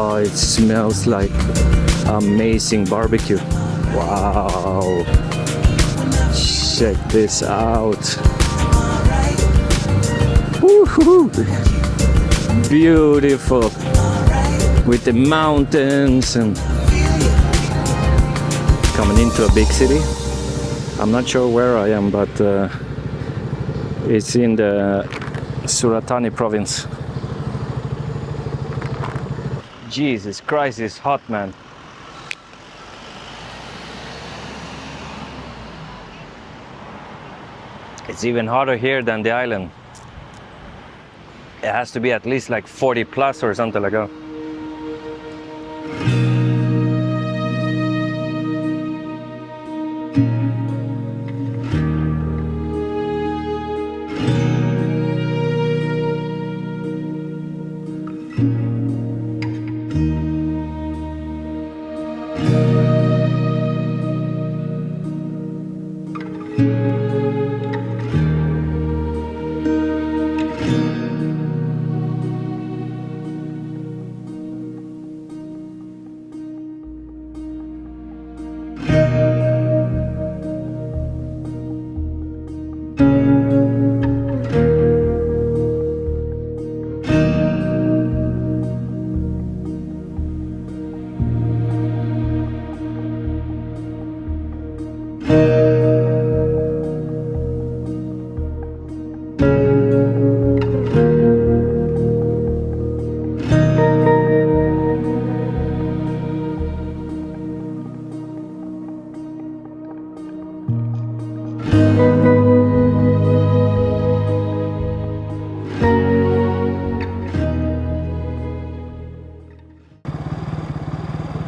Oh, it smells like amazing barbecue. Wow. Check this out. Woohoo! Beautiful. With the mountains and coming into a big city. I'm not sure where I am, but it's in the Surat Thani province. Jesus Christ, it's hot, man. It's even hotter here than the island. It has to be at least like 40 plus or something like that.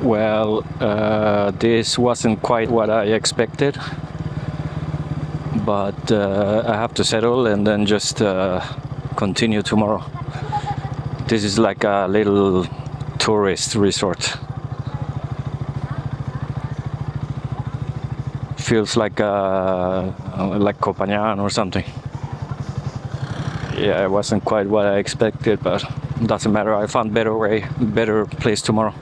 Well, this wasn't quite what I expected, but I have to settle and then just continue tomorrow. This is like a little tourist resort. Feels like Koh Phangan or something. Yeah, it wasn't quite what I expected, but doesn't matter. I found better place tomorrow.